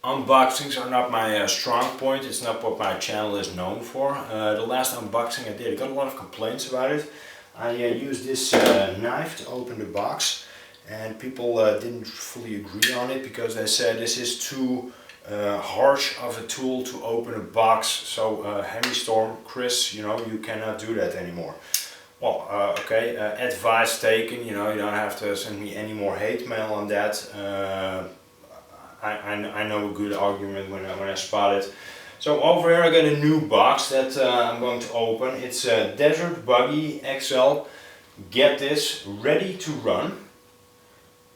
Unboxings are not my strong point. It's not what my channel is known for. The last unboxing I did, I got a lot of complaints about it. I used this knife to open the box, and people didn't fully agree on it because they said this is too harsh of a tool to open a box. So HemiStorm, Chris, you know, you cannot do that anymore. Well, okay, advice taken. You know, you don't have to send me any more hate mail on that. I know a good argument when I spot it. So over here I got a new box that I'm going to open. It's a Desert Buggy XL. Get this, ready to run.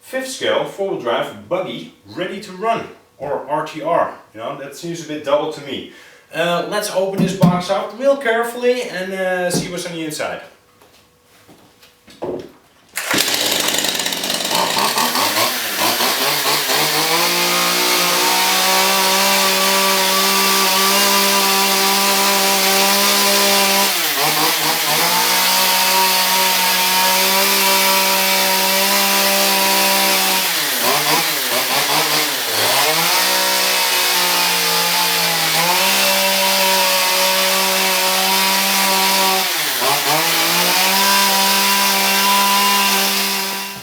5th scale, 4-wheel drive buggy, ready to run. Or RTR, you know, that seems a bit double to me. Let's open this box up real carefully and see what's on the inside.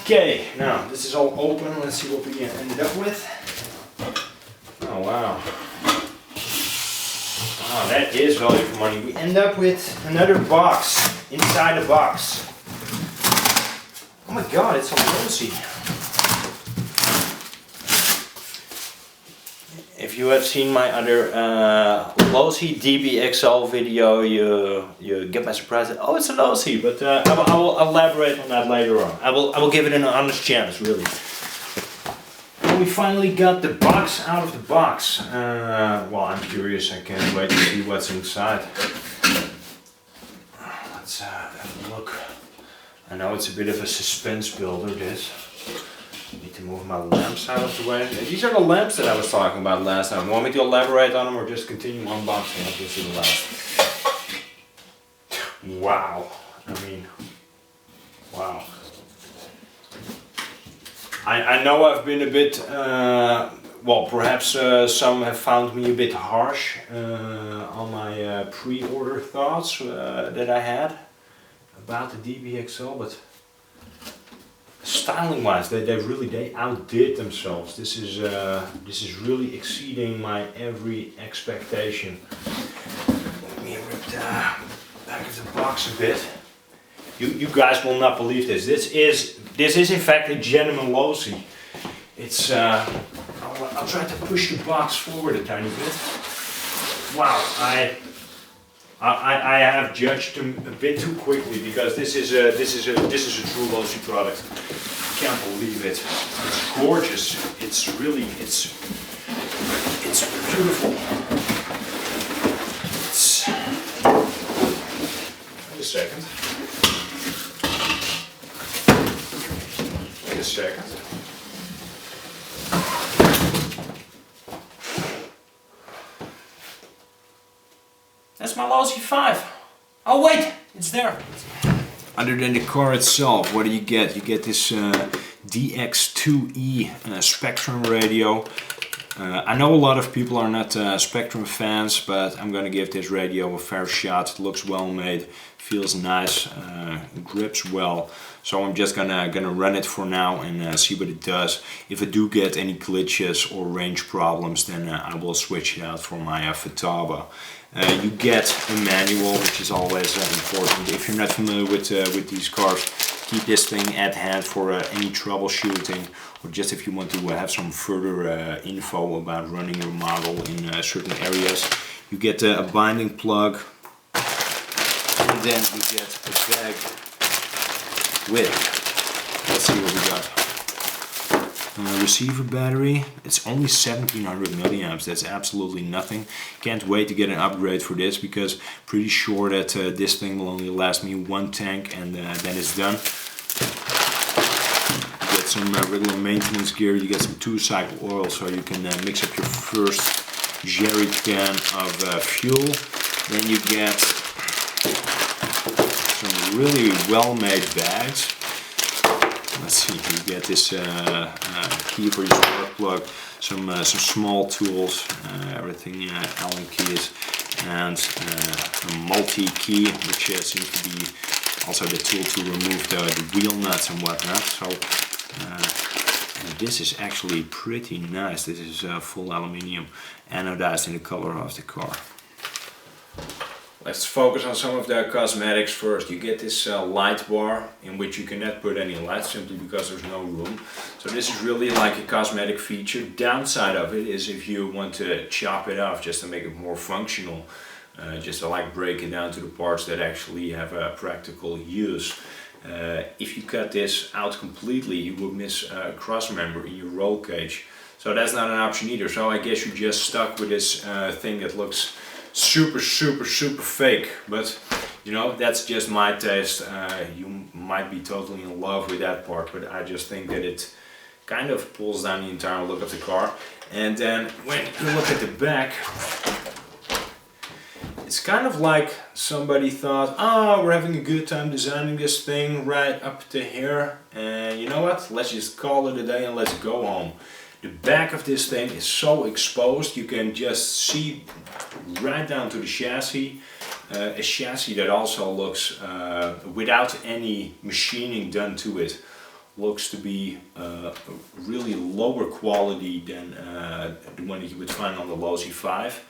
Okay, now this is all open. Let's see what we ended up with. Oh wow. Wow, that is value for money. We end up with another box inside the box. Oh my god, it's a Losi. If you have seen my other Losi DBXL video, you get my surprise that, oh, it's a Losi, but I will elaborate on that later on. I will give it an honest chance, really. And we finally got the box out of the box. Well, I'm curious. I can't wait to see what's inside. Let's have a look. I know it's a bit of a suspense builder, this. Need to move my lamps out of the way. These are the lamps that I was talking about last time. Want me to elaborate on them or just continue unboxing up to the last? Wow. I mean, wow. I know I've been a bit, well, perhaps some have found me a bit harsh on my pre-order thoughts that I had about the DBXL, but styling wise, they outdid themselves. This is really exceeding my every expectation. Let me rip the back of the box a bit. You guys will not believe this. This is in fact a genuine Losi. It's I'll try to push the box forward a tiny bit. Wow, I have judged them a bit too quickly because this is a true Losi product. Can't believe it. It's gorgeous. It's really it's beautiful. Wait a second. Wait a second. That's my Losi 5. Oh wait, it's there. Other than the car itself, what do you get? You get this DX2E Spectrum radio. I know a lot of people are not Spectrum fans, but I'm gonna give this radio a fair shot. It looks well made, feels nice, grips well. So I'm just gonna run it for now and see what it does. If I do get any glitches or range problems, then I will switch it out for my Futaba. You get a manual, which is always important. If you're not familiar with these cars, keep this thing at hand for any troubleshooting, or just if you want to have some further info about running your model in certain areas. You get a binding plug, and then you get a bag with, let's see what we got. Receiver battery, it's only 1700 milliamps, that's absolutely nothing. Can't wait to get an upgrade for this because pretty sure that this thing will only last me one tank and then it's done. You get some regular maintenance gear, you get some 2-cycle oil so you can mix up your first jerry can of fuel. Then you get some really well made bags. let's see, you get this key for your spark plug, some small tools, everything Allen keys, and a multi-key, which seems to be also the tool to remove the wheel nuts and whatnot. So and this is actually pretty nice. This is full aluminium, anodized in the color of the car. Let's focus on some of the cosmetics first. You get this light bar in which you cannot put any lights simply because there's no room. So this is really like a cosmetic feature. Downside of it is if you want to chop it off just to make it more functional, just to like break it down to the parts that actually have a practical use. If you cut this out completely, you would miss a cross member in your roll cage. So that's not an option either. So I guess you're just stuck with this thing that looks super fake, but you know, that's just my taste. You might be totally in love with that part, but I just think that it kind of pulls down the entire look of the car. And then when you look at the back, it's kind of like somebody thought, oh, we're having a good time designing this thing right up to here, and you know what, let's just call it a day and let's go home. The back of this thing is so exposed, you can just see right down to the chassis. A chassis that also looks, without any machining done to it, looks to be really lower quality than the one that you would find on the Losi 5.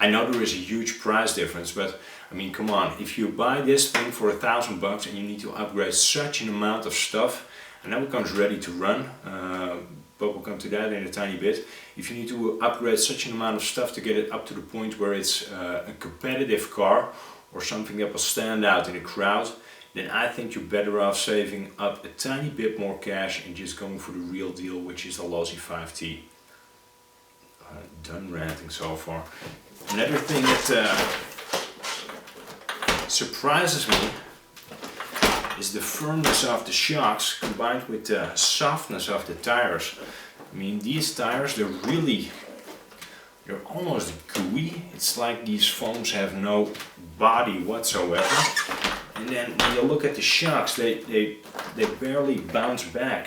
I know there is a huge price difference, but I mean, come on, if you buy this thing for $1,000 and you need to upgrade such an amount of stuff, and now it comes ready to run, but we'll come to that in a tiny bit. If you need to upgrade such an amount of stuff to get it up to the point where it's a competitive car or something that will stand out in a crowd, then I think you're better off saving up a tiny bit more cash and just going for the real deal, which is the Losi 5T. Done ranting so far. Another thing that surprises me is the firmness of the shocks combined with the softness of the tires. I mean, these tires, they're almost gooey. It's like these foams have no body whatsoever. And then when you look at the shocks, they barely bounce back.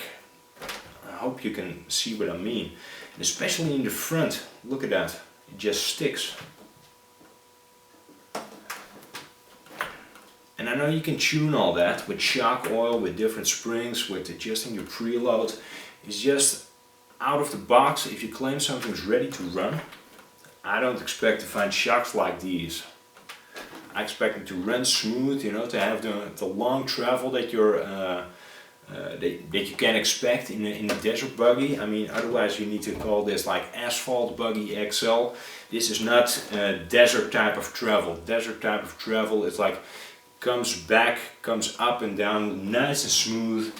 I hope you can see what I mean. And especially in the front, look at that, it just sticks. And I know you can tune all that with shock oil, with different springs, with adjusting your preload. It's just out of the box. If you claim something's ready to run, I don't expect to find shocks like these. I expect them to run smooth, you know, to have the long travel that you can expect in a desert buggy. I mean, otherwise you need to call this like asphalt buggy XL. This is not desert type of travel. Desert type of travel is like comes back, comes up and down, nice and smooth.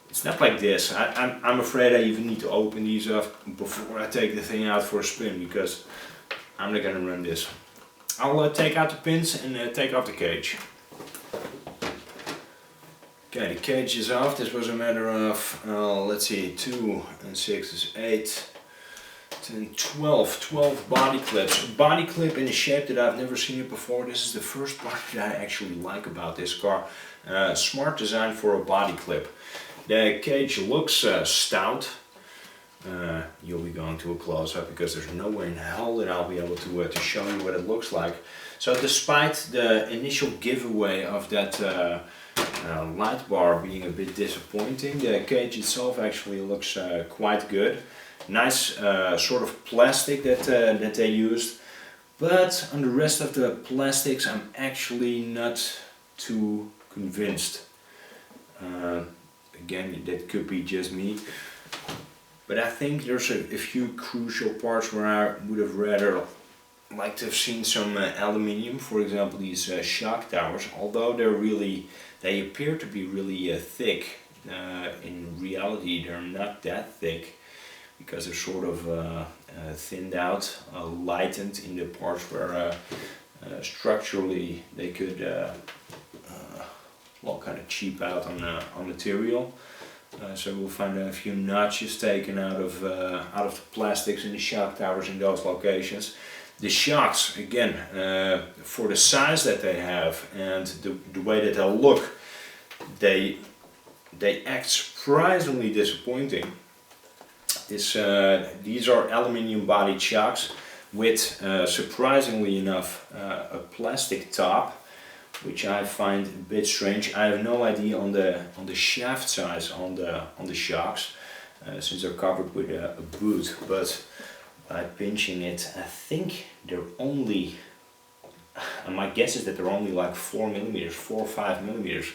It's not like this. I'm afraid I even need to open these up before I take the thing out for a spin, because I'm not gonna run this. I'll take out the pins and take off the cage. Okay, the cage is off. This was a matter of, let's see, 2 and 6 is 8, 10, 12 body clips. A body clip in a shape that I've never seen it before. This is the first part that I actually like about this car. Smart design for a body clip. The cage looks stout. You'll be going to a close-up because there's no way in hell that I'll be able to show you what it looks like. So despite the initial giveaway of that light bar being a bit disappointing, the cage itself actually looks quite good. Nice sort of plastic that they used, but on the rest of the plastics I'm actually not too convinced. Again, that could be just me, but I think there's a few crucial parts where I would have rather liked to have seen some aluminium. For example, these shock towers, although they appear to be really thick, in reality they're not that thick, because they're sort of thinned out, lightened in the parts where structurally they could well, kind of cheap out on material. So we'll find a few notches taken out of the plastics in the shock towers in those locations. The shocks, again, for the size that they have and the way that they look, they they act surprisingly disappointing. These are aluminium bodied shocks with, surprisingly enough, a plastic top, which I find a bit strange. I have no idea on the shaft size on the shocks, since they're covered with a boot. But by pinching it, I think they're only, my guess is that they're only like 4 millimeters, 4 or 5 millimeters,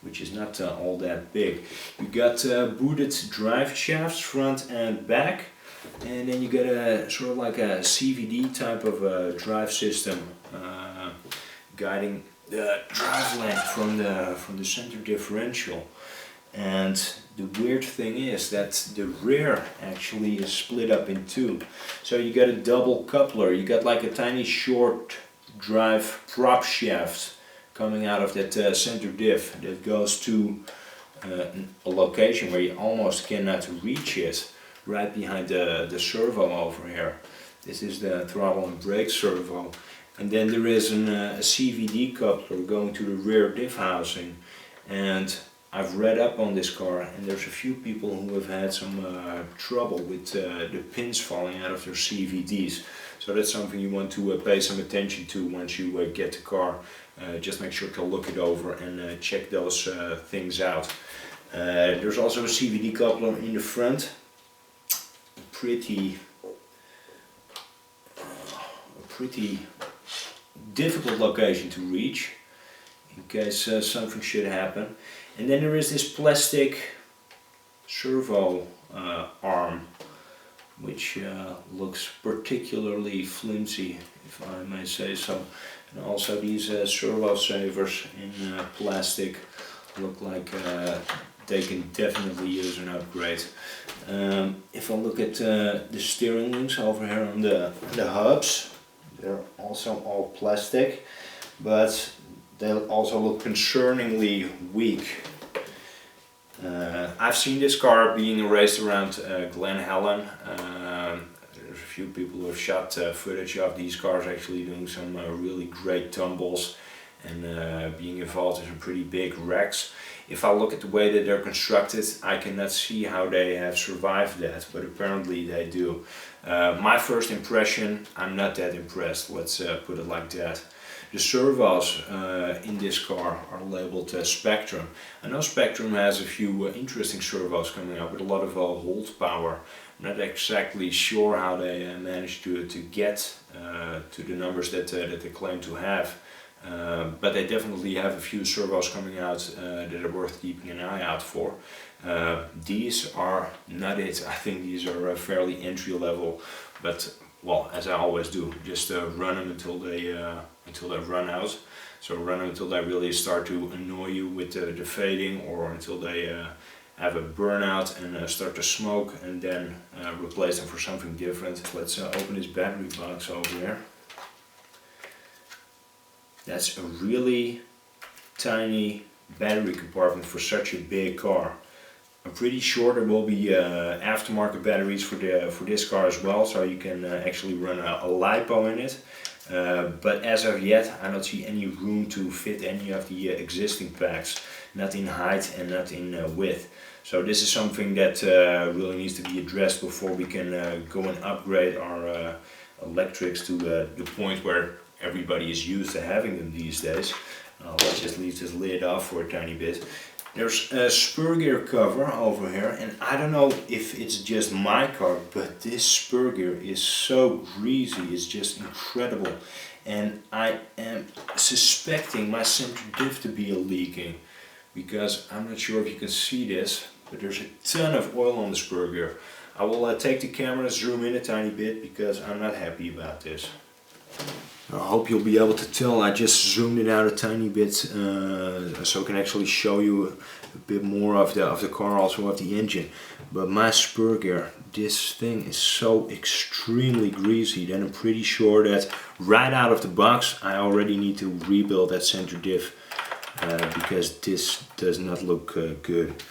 which is not all that big. You got booted drive shafts front and back, and then you get a sort of like a CVD type of a drive system guiding the drive length from the center differential. And the weird thing is that the rear actually is split up in two. So you got a double coupler, you got like a tiny short drive prop shaft coming out of that center diff that goes to a location where you almost cannot reach it, right behind the servo over here. This is the throttle and brake servo. And then there is a CVD coupler going to the rear diff housing. And I've read up on this car, and there's a few people who have had some trouble with the pins falling out of their CVDs. So that's something you want to pay some attention to once you get the car. Just make sure to look it over and check those things out. There's also a CVD coupler in the front. Pretty difficult location to reach in case something should happen. And then there is this plastic servo arm, which looks particularly flimsy, if I may say so. And also these servo savers in plastic look like they can definitely use an upgrade. If I look at the steering links over here on the hubs, they're also all plastic, but they also look concerningly weak. I've seen this car being raced around Glen Helen. There's a few people who have shot footage of these cars actually doing some really great tumbles and being involved in some pretty big wrecks. If I look at the way that they're constructed, I cannot see how they have survived that, but apparently they do. My first impression, I'm not that impressed, let's put it like that. The servos in this car are labeled Spectrum. I know Spectrum has a few interesting servos coming up with a lot of hold power. I'm not exactly sure how they managed to get to the numbers that they claim to have. But they definitely have a few servos coming out that are worth keeping an eye out for. These are not it. I think these are fairly entry level, but well, as I always do, just run them until they run out. So run them until they really start to annoy you with the fading, or until they have a burnout and start to smoke, and then replace them for something different. Let's open this battery box over here. That's a really tiny battery compartment for such a big car. I'm pretty sure there will be aftermarket batteries for this car as well, so you can actually run a LiPo in it. But as of yet, I don't see any room to fit any of the existing packs, not in height and not in width. So this is something that really needs to be addressed before we can go and upgrade our electrics to the point where everybody is used to having them these days. Let's just leave this lid off for a tiny bit. There's a spur gear cover over here, and I don't know if it's just my car, but this spur gear is so greasy, it's just incredible. And I am suspecting my center diff to be leaking, because I'm not sure if you can see this, but there's a ton of oil on the spur gear. I will take the camera, zoom in a tiny bit, because I'm not happy about this. I hope you'll be able to tell I just zoomed it out a tiny bit so I can actually show you a bit more of the car, also of the engine. But my spur gear, this thing is so extremely greasy that I'm pretty sure that right out of the box I already need to rebuild that center diff because this does not look good.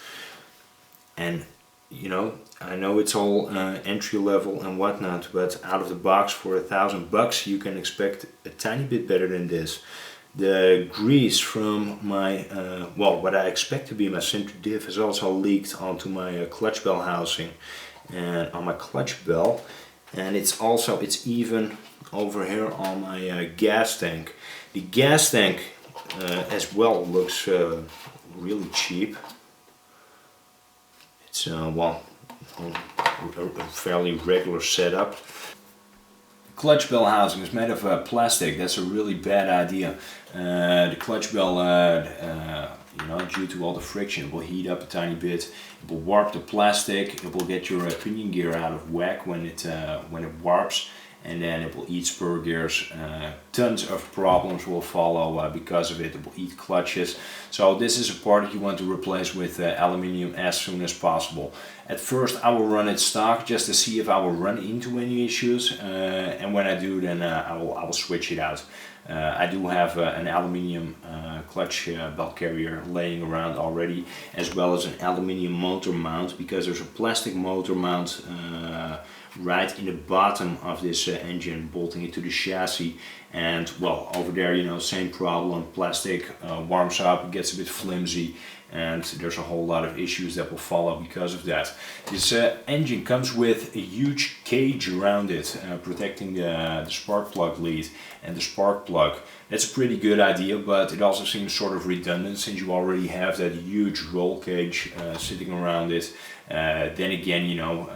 And you know, I know it's all entry level and whatnot, but out of the box for $1,000 you can expect a tiny bit better than this. The grease from my, well, what I expect to be my center diff has also leaked onto my clutch bell housing and on my clutch bell, and it's even over here on my gas tank. The gas tank as well looks really cheap. It's well, a fairly regular setup. Clutch bell housing is made of plastic. That's a really bad idea. The clutch bell, you know, due to all the friction, it will heat up a tiny bit. It will warp the plastic. It will get your pinion gear out of whack when it warps, and then it will eat spur gears. Tons of problems will follow because of it. It will eat clutches. So this is a part that you want to replace with aluminium as soon as possible. At first I will run it stock just to see if I will run into any issues, and when I do, then I will switch it out. I do have an aluminium clutch bell carrier laying around already, as well as an aluminium motor mount, because there's a plastic motor mount right in the bottom of this engine, bolting it to the chassis. And well, over there, you know, same problem. Plastic warms up, it gets a bit flimsy, and there's a whole lot of issues that will follow because of that. This engine comes with a huge cage around it, protecting the spark plug lead and the spark plug. That's a pretty good idea, but it also seems sort of redundant since you already have that huge roll cage sitting around it. Then again, you know,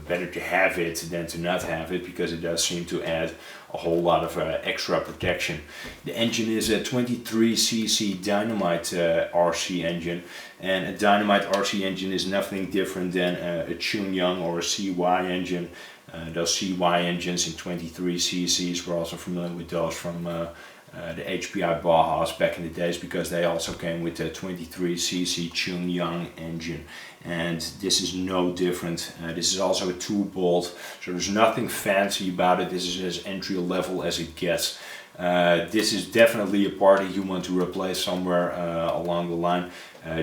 better to have it than to not have it, because it does seem to add a whole lot of extra protection. The engine is a 23cc Dynamite RC engine, and a Dynamite RC engine is nothing different than a Chun-Young or a CY engine. Those CY engines in 23cc's, we're also familiar with those from the HPI Bauhaus back in the days, because they also came with a 23cc Chun-Young engine, and this is no different. This is also a 2-bolt, so there's nothing fancy about it. This is as entry level as it gets. This is definitely a part that you want to replace somewhere along the line,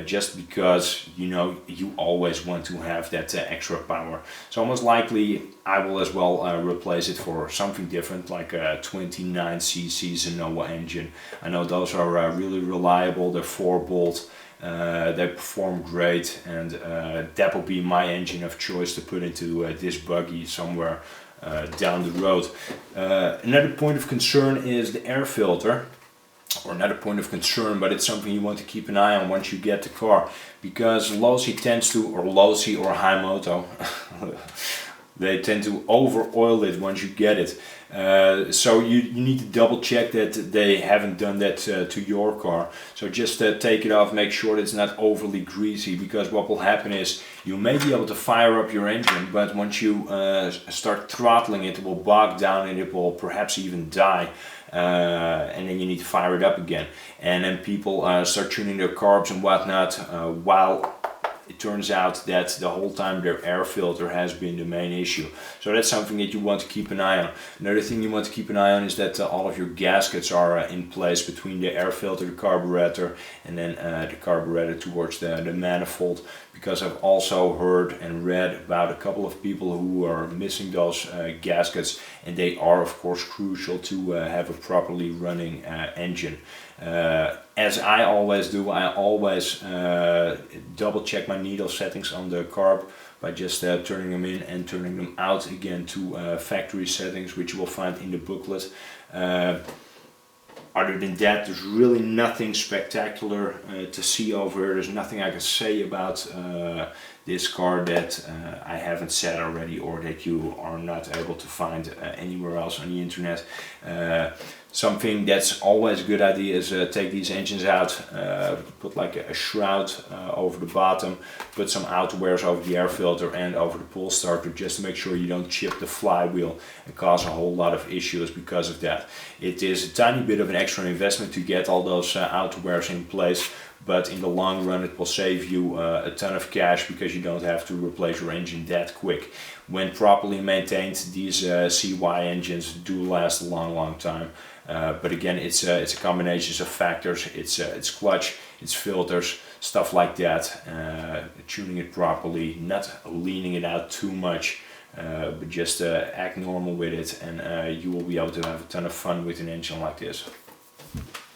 just because, you know, you always want to have that extra power. So most likely I will as well replace it for something different, like a 29cc Zenoa engine. I know those are really reliable. They're 4-bolt. They perform great, and that will be my engine of choice to put into this buggy somewhere down the road. Another point of concern is the air filter, or not a point of concern, but it's something you want to keep an eye on once you get the car, because Losi tends to, or Losi or Himoto, they tend to over oil it once you get it. So you need to double check that they haven't done that to your car. So just take it off, make sure that it's not overly greasy, because what will happen is you may be able to fire up your engine, but once you start throttling it, it will bog down and it will perhaps even die. And then you need to fire it up again. And then people start tuning their carbs and whatnot, while it turns out that the whole time their air filter has been the main issue. So that's something that you want to keep an eye on. Another thing you want to keep an eye on is that all of your gaskets are in place between the air filter, the carburetor, and then the carburetor towards the manifold, because I've also heard and read about a couple of people who are missing those gaskets, and they are of course crucial to have a properly running engine. As I always do, I always double check my needle settings on the carb by just turning them in and turning them out again to factory settings, which you will find in the booklet. Other than that, there's really nothing spectacular to see over here. There's nothing I can say about this car that I haven't said already, or that you are not able to find anywhere else on the internet. Something that's always a good idea is take these engines out, put like a shroud over the bottom, put some outerwears over the air filter and over the pull starter, just to make sure you don't chip the flywheel and cause a whole lot of issues because of that. It is a tiny bit of an extra investment to get all those outerwears in place, but in the long run it will save you a ton of cash, because you don't have to replace your engine that quick. When properly maintained, these CY engines do last a long time. But again, it's a combination of factors. It's clutch, it's filters, stuff like that. Tuning it properly, not leaning it out too much, but just act normal with it, and you will be able to have a ton of fun with an engine like this.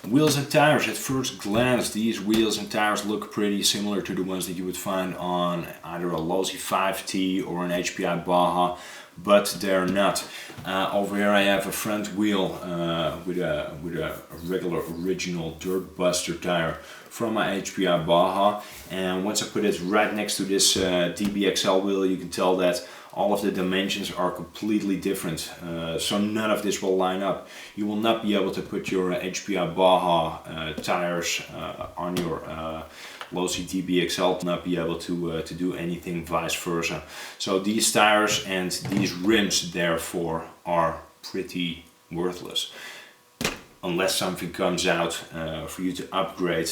Wheels and tires. At first glance, these wheels and tires look pretty similar to the ones that you would find on either a Losi 5T or an HPI Baja, but they're not. Over here I have a front wheel with a regular original Dirt Buster tire from my HPI Baja, and once I put it right next to this DBXL wheel, you can tell that all of the dimensions are completely different, so none of this will line up. You will not be able to put your HPI Baja tires on your Losi DBXL, not be able to do anything vice versa. So these tires and these rims therefore are pretty worthless. Unless something comes out for you to upgrade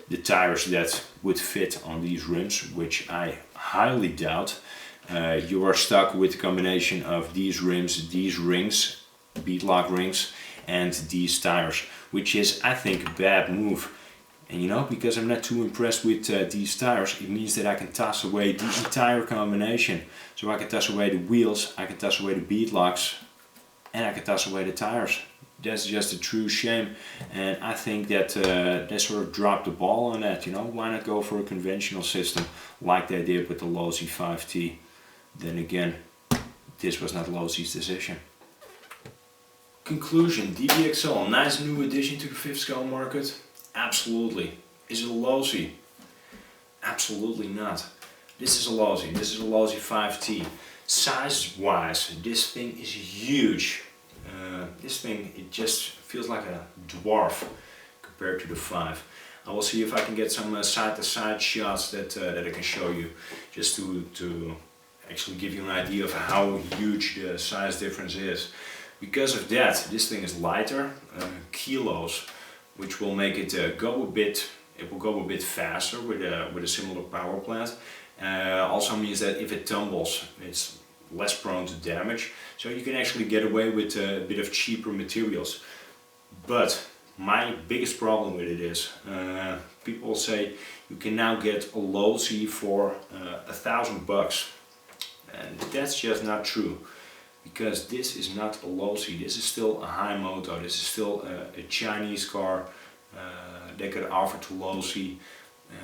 the tires that would fit on these rims, which I highly doubt. You are stuck with a combination of these rims, these rings, beadlock rings, and these tires, which is, I think, a bad move. And you know, because I'm not too impressed with these tires, it means that I can toss away the entire combination. So I can toss away the wheels, I can toss away the beadlocks, and I can toss away the tires. That's just a true shame, and I think that they sort of dropped the ball on that. You know, why not go for a conventional system like they did with the Losi 5T? Then again, this was not Losi's decision. Conclusion, DBXL, nice new addition to the 5th scale market? Absolutely. Is it a Losi? Absolutely not. This is a Losi, this is a Losi 5T. Size wise, this thing is huge. This thing, it just feels like a dwarf compared to the 5. I will see if I can get some side-to-side shots that I can show you, just to actually give you an idea of how huge the size difference is. Because of that, this thing is lighter, kilos, which will make it go a bit faster with a similar power plant. Also means that if it tumbles, it's less prone to damage, so you can actually get away with a bit of cheaper materials. But my biggest problem with it is, people say you can now get a Losi for $1,000, and that's just not true, because this is not a Losi. This is still a high moto. This is still a Chinese car they could offer to Losi.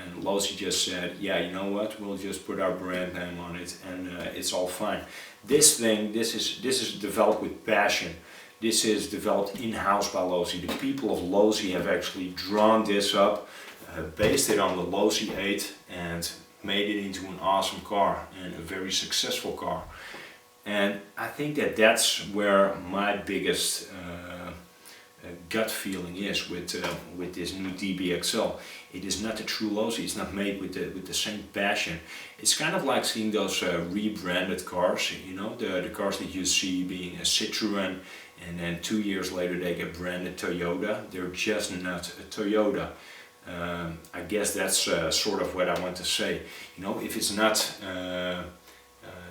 And Losi just said, yeah, you know what, we'll just put our brand name on it and it's all fine. This thing, this is developed with passion. This is developed in-house by Losi. The people of Losi have actually drawn this up, based it on the Losi 8 and made it into an awesome car and a very successful car. And I think that that's where my biggest gut feeling is with this new DBXL. It is not a true Losi. It's not made with the same passion. It's kind of like seeing those rebranded cars, you know, the cars that you see being a Citroen, and then 2 years later they get branded Toyota. They're just not a Toyota. I guess that's sort of what I want to say. You know, if it's not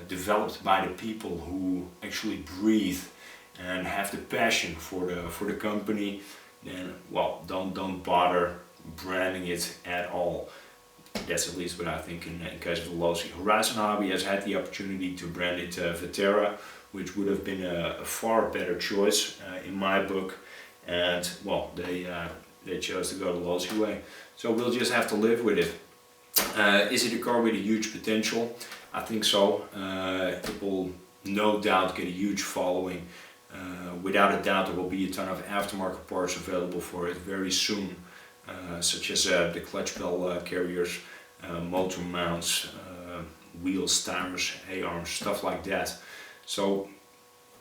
developed by the people who actually breathe and have the passion for the company, then well, don't bother branding it at all. That's at least what I think in case of the Losi. Horizon Hobby has had the opportunity to brand it Vetera, which would have been a far better choice in my book, and well, they chose to go the Losi way. So we'll just have to live with it. Is it a car with a huge potential? I think so. It will no doubt get a huge following. Without a doubt there will be a ton of aftermarket parts available for it very soon, such as the clutch bell carriers, motor mounts, wheels, tires, A-arms, stuff like that. So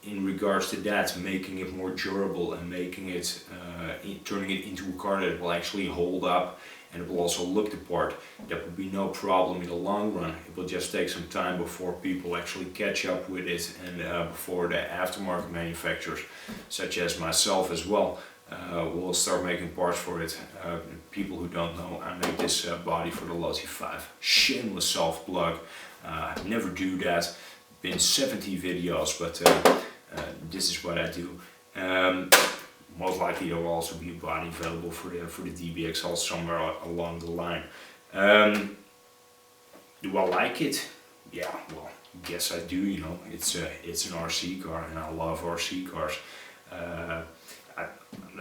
in regards to that, making it more durable and making it, turning it into a car that will actually hold up and it will also look the part, that would be no problem in the long run. It will just take some time before people actually catch up with it, and before the aftermarket manufacturers, such as myself as well, will start making parts for it. People who don't know, I make this body for the Losi 5. Shameless self-plug. I never do that. Been 70 videos, but this is what I do. Most likely there will also be a body available for the DBXL somewhere along the line. Do I like it? Yeah, well, guess I do. You know, it's an RC car, and I love RC cars.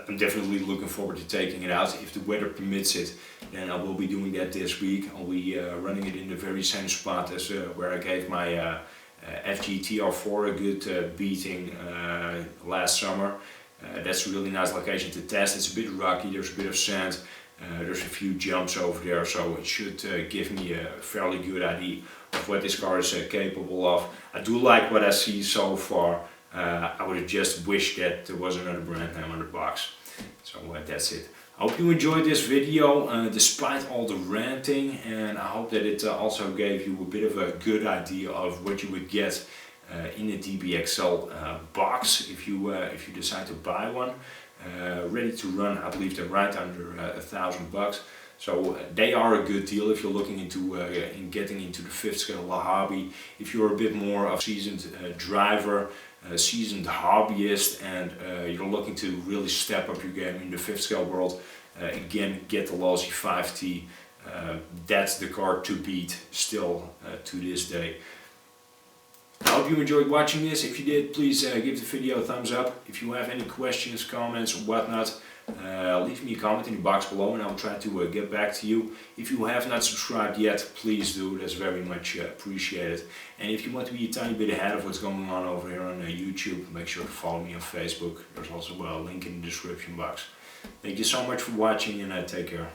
I'm definitely looking forward to taking it out. If the weather permits it, then I will be doing that this week. I'll be running it in the very same spot as where I gave my FGTR4 a good beating last summer. That's a really nice location to test. It's a bit rocky, there's a bit of sand, there's a few jumps over there, so it should give me a fairly good idea of what this car is capable of. I do like what I see so far. I would have just wished that there was another brand name on the box. So that's it. I hope you enjoyed this video despite all the ranting, and I hope that it also gave you a bit of a good idea of what you would get in a DBXL box if you decide to buy one. Ready to run, I believe they're right under $1,000. So they are a good deal if you're looking into getting into the 5th scale hobby. If you're a bit more of a seasoned driver, seasoned hobbyist, and you're looking to really step up your game in the 5th scale world, again, get the Losi 5T. That's the car to beat still to this day. I hope you enjoyed watching this. If you did, please give the video a thumbs up. If you have any questions, comments, or whatnot, leave me a comment in the box below and I'll try to get back to you. If you have not subscribed yet, please do. That's very much appreciated. And if you want to be a tiny bit ahead of what's going on over here on YouTube, make sure to follow me on Facebook. There's also a link in the description box. Thank you so much for watching, and take care.